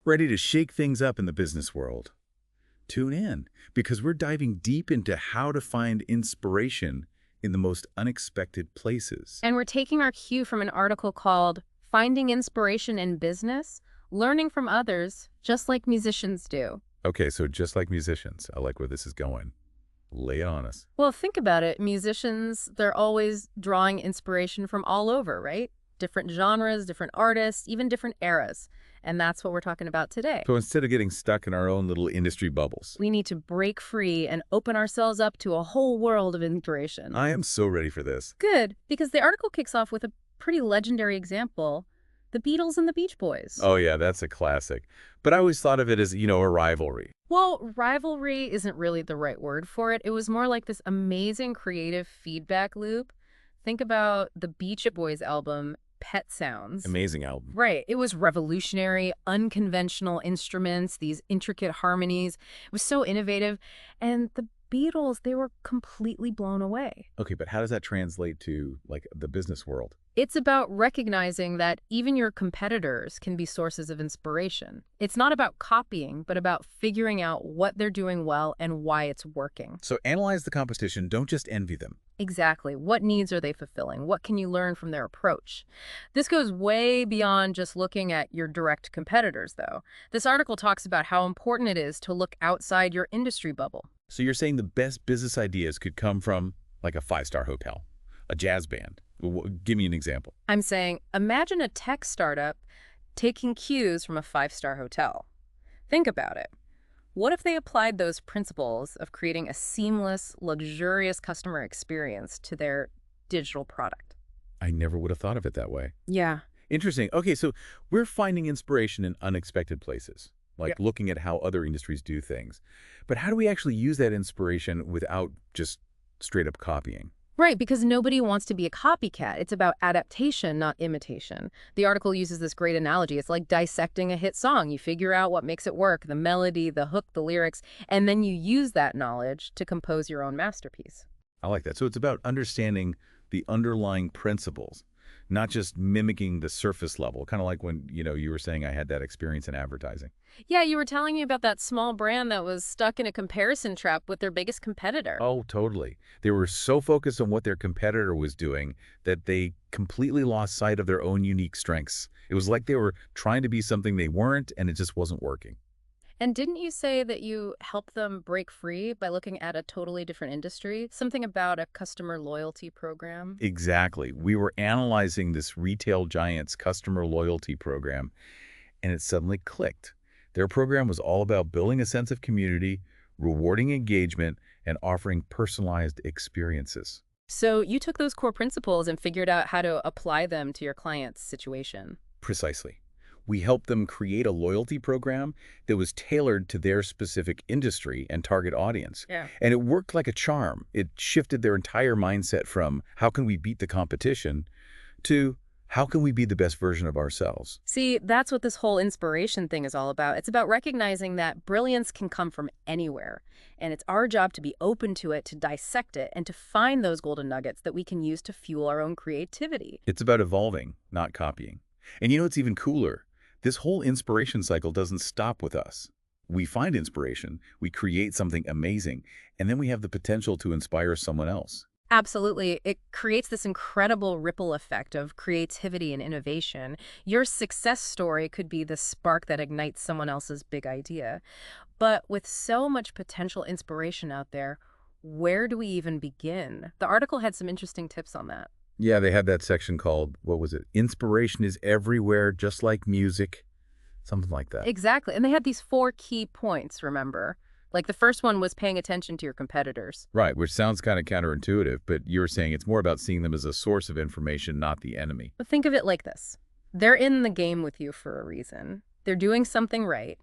Ready to shake things up in the business world? Tune in, because we're diving deep into how to find inspiration in the most unexpected places. And we're taking our cue from an article called Finding Inspiration in Business, Learning from Others, just like musicians do. Okay, so just like musicians, I like where this is going. Lay it on us. Well, think about it. Musicians, they're always drawing inspiration from all over, right? Different genres, different artists, even different eras. And that's what we're talking about today. So instead of getting stuck in our own little industry bubbles, We need to break free and open ourselves up to a whole world of inspiration. I am so ready for this. Good, because the article kicks off with a pretty legendary example, the Beatles and the Beach Boys. Oh yeah, that's a classic. But I always thought of it as, a rivalry. Well, rivalry isn't really the right word for it. It was more like this amazing creative feedback loop. Think about the Beach Boys album, Pet Sounds. Amazing album. Right. It was revolutionary, unconventional instruments, these intricate harmonies. It was so innovative. And the Beatles, they were completely blown away. Okay, but how does that translate to, like, the business world? It's about recognizing that even your competitors can be sources of inspiration. It's not about copying, but about figuring out what they're doing well and why it's working. So analyze the competition, don't just envy them. Exactly. What needs are they fulfilling? What can you learn from their approach? This goes way beyond just looking at your direct competitors, though. This article talks about how important it is to look outside your industry bubble. So you're saying the best business ideas could come from, like, a five-star hotel, a jazz band. Give me an example. I'm saying, imagine a tech startup taking cues from a five-star hotel. Think about it. What if they applied those principles of creating a seamless, luxurious customer experience to their digital product? I never would have thought of it that way. Yeah. Interesting. Okay, so we're finding inspiration in unexpected places, like looking at how other industries do things. But how do we actually use that inspiration without just straight up copying? Right, because nobody wants to be a copycat. It's about adaptation, not imitation. The article uses this great analogy. It's like dissecting a hit song. You figure out what makes it work, the melody, the hook, the lyrics, and then you use that knowledge to compose your own masterpiece. I like that. So it's about understanding the underlying principles, not just mimicking the surface level, kind of like when, you were saying I had that experience in advertising. Yeah, you were telling me about that small brand that was stuck in a comparison trap with their biggest competitor. Oh, totally. They were so focused on what their competitor was doing that they completely lost sight of their own unique strengths. It was like they were trying to be something they weren't, and it just wasn't working. And didn't you say that you helped them break free by looking at a totally different industry? Something about a customer loyalty program? Exactly. We were analyzing this retail giant's customer loyalty program, and it suddenly clicked. Their program was all about building a sense of community, rewarding engagement, and offering personalized experiences. So you took those core principles and figured out how to apply them to your client's situation. Precisely. We helped them create a loyalty program that was tailored to their specific industry and target audience. Yeah. And it worked like a charm. It shifted their entire mindset from how can we beat the competition to how can we be the best version of ourselves? See, that's what this whole inspiration thing is all about. It's about recognizing that brilliance can come from anywhere. And it's our job to be open to it, to dissect it, and to find those golden nuggets that we can use to fuel our own creativity. It's about evolving, not copying. And it's even cooler. This whole inspiration cycle doesn't stop with us. We find inspiration, we create something amazing, and then we have the potential to inspire someone else. Absolutely. It creates this incredible ripple effect of creativity and innovation. Your success story could be the spark that ignites someone else's big idea. But with so much potential inspiration out there, where do we even begin? The article had some interesting tips on that. Yeah, they had that section called, what was it? Inspiration is everywhere, just like music. Something like that. Exactly. And they had these 4 key points, remember? Like the first one was paying attention to your competitors. Right, which sounds kind of counterintuitive, but you're saying it's more about seeing them as a source of information, not the enemy. But think of it like this. They're in the game with you for a reason. They're doing something right,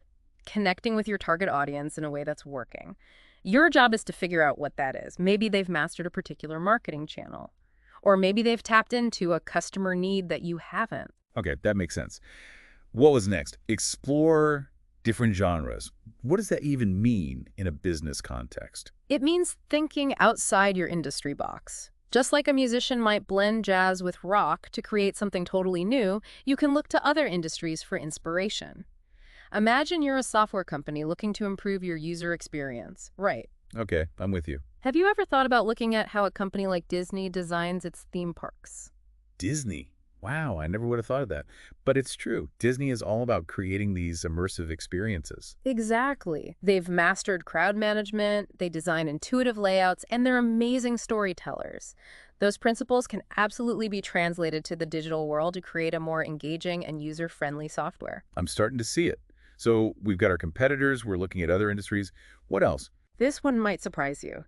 connecting with your target audience in a way that's working. Your job is to figure out what that is. Maybe they've mastered a particular marketing channel. Or maybe they've tapped into a customer need that you haven't. Okay, that makes sense. What was next? Explore different genres. What does that even mean in a business context? It means thinking outside your industry box. Just like a musician might blend jazz with rock to create something totally new, you can look to other industries for inspiration. Imagine you're a software company looking to improve your user experience. Right. Okay, I'm with you. Have you ever thought about looking at how a company like Disney designs its theme parks? Disney. Wow, I never would have thought of that. But it's true. Disney is all about creating these immersive experiences. Exactly. They've mastered crowd management, they design intuitive layouts, and they're amazing storytellers. Those principles can absolutely be translated to the digital world to create a more engaging and user-friendly software. I'm starting to see it. So we've got our competitors. We're looking at other industries. What else? This one might surprise you.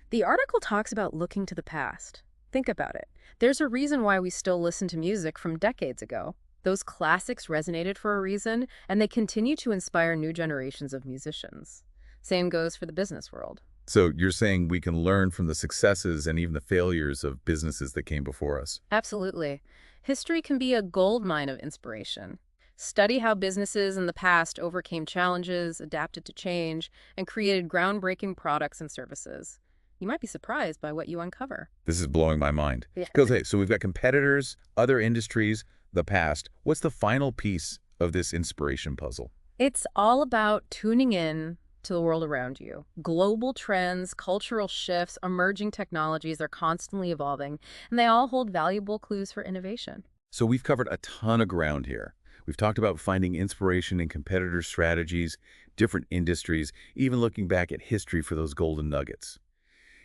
The article talks about looking to the past. Think about it. There's a reason why we still listen to music from decades ago. Those classics resonated for a reason, and they continue to inspire new generations of musicians. Same goes for the business world. So you're saying we can learn from the successes and even the failures of businesses that came before us. Absolutely. History can be a goldmine of inspiration. Study how businesses in the past overcame challenges, adapted to change, and created groundbreaking products and services. You might be surprised by what you uncover. This is blowing my mind. Yeah. Because, hey, so we've got competitors, other industries, the past. What's the final piece of this inspiration puzzle? It's all about tuning in to the world around you. Global trends, cultural shifts, emerging technologies are constantly evolving, and they all hold valuable clues for innovation. So we've covered a ton of ground here. We've talked about finding inspiration in competitor strategies, different industries, even looking back at history for those golden nuggets.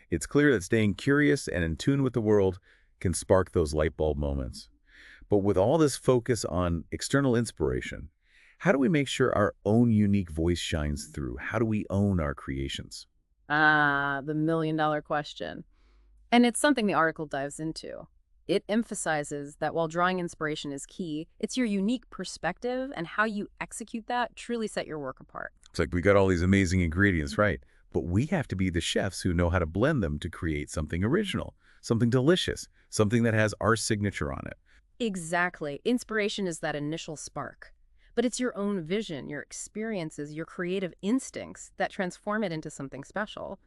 It's clear that staying curious and in tune with the world can spark those light bulb moments. But with all this focus on external inspiration, how do we make sure our own unique voice shines through? How do we own our creations? Ah, the million-dollar question. And it's something the article dives into. It emphasizes that while drawing inspiration is key, it's your unique perspective and how you execute that truly set your work apart. It's like we got all these amazing ingredients, right? But we have to be the chefs who know how to blend them to create something original, something delicious, something that has our signature on it. Exactly. Inspiration is that initial spark. But it's your own vision, your experiences, your creative instincts that transform it into something special.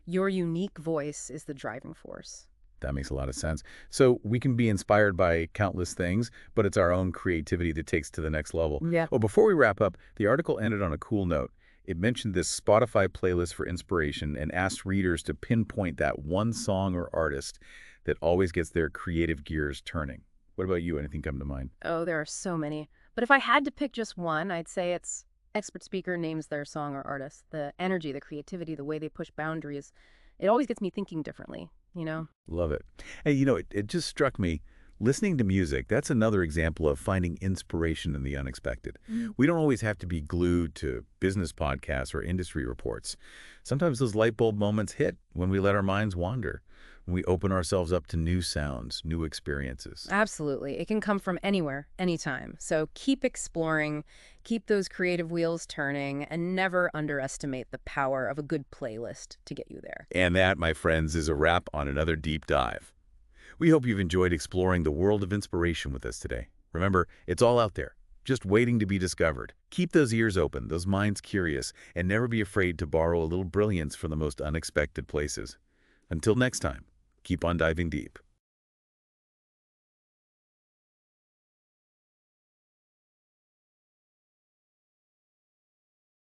Your unique voice is the driving force. That makes a lot of sense. So we can be inspired by countless things, but it's our own creativity that takes to the next level. Yeah. Oh, before we wrap up, the article ended on a cool note. It mentioned this Spotify playlist for inspiration and asked readers to pinpoint that one song or artist that always gets their creative gears turning. What about you? Anything come to mind? Oh, there are so many. But if I had to pick just one, I'd say it's expert speaker names their song or artist. The energy, the creativity, the way they push boundaries. It always gets me thinking differently, you know? Love it. Hey, it just struck me. Listening to music, that's another example of finding inspiration in the unexpected. We don't always have to be glued to business podcasts or industry reports. Sometimes those light bulb moments hit when we let our minds wander, when we open ourselves up to new sounds, new experiences. Absolutely. It can come from anywhere, anytime. So keep exploring, keep those creative wheels turning, and never underestimate the power of a good playlist to get you there. And that, my friends, is a wrap on another deep dive. We hope you've enjoyed exploring the world of inspiration with us today. Remember, it's all out there, just waiting to be discovered. Keep those ears open, those minds curious, and never be afraid to borrow a little brilliance from the most unexpected places. Until next time, keep on diving deep.